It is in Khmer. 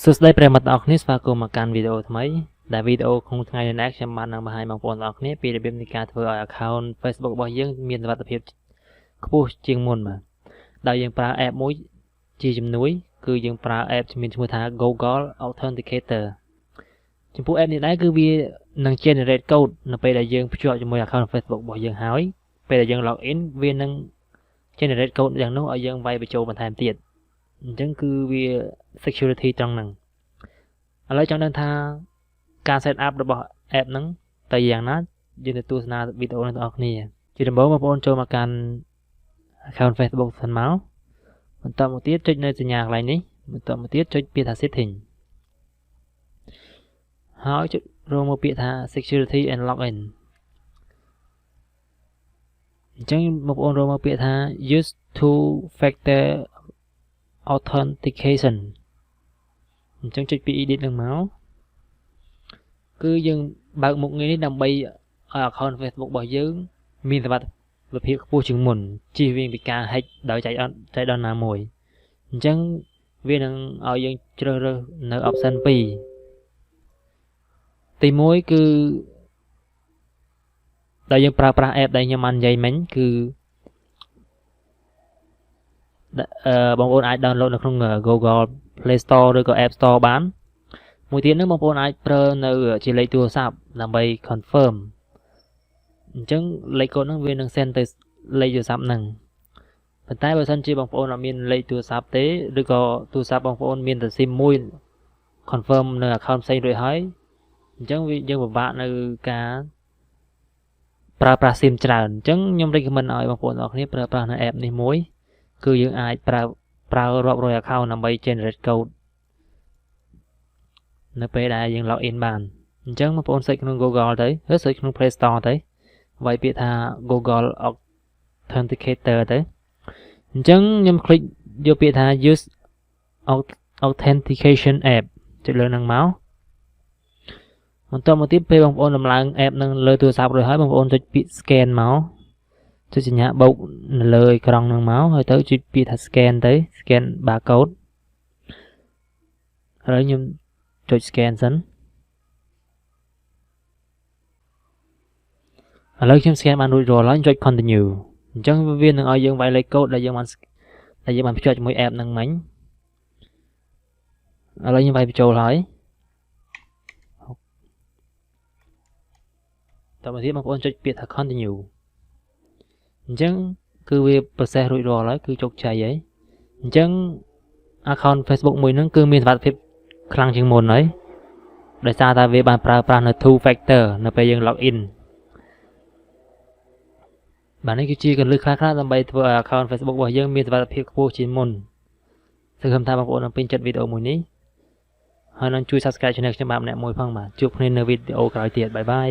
សួស្តីប្រិយមិត្តទាំងអស់គ្នាស្វាគមន៍មកកាន់វីដេអូថ្មីដែលវីដេអូក្នុងថ្ងៃនេះខ្ញុំបាននឹងបង្ហាញបងប្អូនទាំងអស់គ្នាពីរបៀបនៃការធ្វើឲ្យ account Facebook របស់យើងមានសុវត្ថិភាពខ្ពស់ជាងមុនបាទដោយយើងប្រើ app មួយជាជំនួយគឺយើងប្រើ app មានឈ្មោះថា Google Authenticator ចំពោះ app នេះដែរគឺវានឹង generate code នៅពេលដែលយើងភ្ជាប់ជាមួយ account Facebook របស់យើងហើយពេលដែលយើង log in វានឹង generate code យ៉ាងនោះឲ្យយើងវាយបញ្ចូលបន្ថែមទៀតអញ្ចឹងគឺវា security ត្រង់ហ្នឹងឥឡូវចង់ដឹងថាការ set up របស់ app ហ្នឹងទៅយ៉ាងណាយើងទៅទស្សនាវីដេអូនេះទាំងអស់គ្នាជាដំបូងបងប្អូនចូលមកកាន់ account Facebook សិនមកបន្តមកទៀតចុចនៅសញ្ញាកន្លែងនេះបន្តមកទៀតចុចពាក្យថា setting ហើយចុចរងមកពាក្យថា security and login អញ្ចឹងបងប្អូនរងមកពាក្យថា use two factor authentication អញ្ចឹងចុចពី edit នឹងមកគឺយើងបើកមុខងារនេះដើម្បីឲ្យ account Facebook របស់យើងមានសុវត្ថិភាពខ្ពស់ជាងមុនជៀសវាងពីការ hack ដោយចៃដន្យណាមួយអញ្ចឹងវានឹងឲ្យយើងជ្រើសរើសនៅ option 2ទី1គឺដែលយើងប្រើប្រាស់ app ដែលខ្ញុំបាននិយាយមិញគឺបងប្អូនអាច download នៅក្នុង Google Play Store ឬក៏ App Store បានមួយទៀតហ្នឹងបងប្អូនអាចប្រើនៅជាលេខទូរស័ព្ទដើម្បី confirm អញ្ចឹងលេខកូដហ្នឹងវានឹង send ទៅលេខទូរស័ព្ទហ្នឹងប៉ុន្តែបើសិនជាបងប្អូនអត់មានលេខទូរស័ព្ទទេឬក៏ទូរស័ព្ទបងប្អូនមានតែ SIM មួយ confirm នៅ account ផ្សេងរួចហើយអញ្ចឹងយើងពិបាកនៅការប្រើប្រាស់ SIM ច្រើនអញ្ចឹងខ្ញុំ recommend ឲ្យបងប្អូនទាំងអស់គ្នាប្រើប្រាស់នៅ app នេះមួយគឺយើងអាចប្រើរាប់រយ account ដើម្បី generate code នៅពេលដែលយើង log in បានអញ្ចឹងបងប្អូន search ក្នុង Google ទៅឬ search ក្នុង Play Store ទៅវាយពាក្យថា Google Authenticator ទៅអញ្ចឹងខ្ញុំ click យកពាក្យថា use authentication app ចុចលើហ្នឹងមកបន្តមកទៀតពេលបងប្អូនដំឡើង app នឹងលើទូរស័ព្ទរួចហើយបងប្អូនចុចពាក្យ scan មកចុចសញ្ញាបូកនៅលើអេក្រង់ហ្នឹងមកហើយទៅចុចពាក្យថា scan ទៅ scan barcode ហើយខ្ញុំចុច scan សិនឥឡូវខ្ញុំ scan បានរួចរាល់ហើយចុច continue អញ្ចឹងវានឹងឲ្យយើងវាយលេខកូដដែលយើងបានភ្ជាប់ជាមួយ app ហ្នឹងមិញឥឡូវខ្ញុំវាយបញ្ចូលហើយតមកទៀតបងប្អូនចុចពាក្យថា continue អញ្ចឹងគឺវា process រួចរាល់ហើយគឺជោគជ័យហើយអញ្ចឹង account Facebook មួយហ្នឹងគឺមានសុវត្ថិភាពខ្លាំងជាងមុនហើយដោយសារតែវាបានប្រើប្រាស់នៅ two factor នៅពេលយើង log in បាទនេះគឺជាគន្លឹះខ្លះៗដើម្បីធ្វើឲ្យ account Facebook របស់យើងមានសុវត្ថិភាពខ្ពស់ជាងមុនសង្ឃឹមថាបងប្អូននឹងពេញចិត្តវីដេអូមួយនេះហើយនឹងជួយ subscribe channel ខ្ញុំបាទម្នាក់មួយផងបាទជួបគ្នានៅវីដេអូក្រោយទៀតបាយបាយ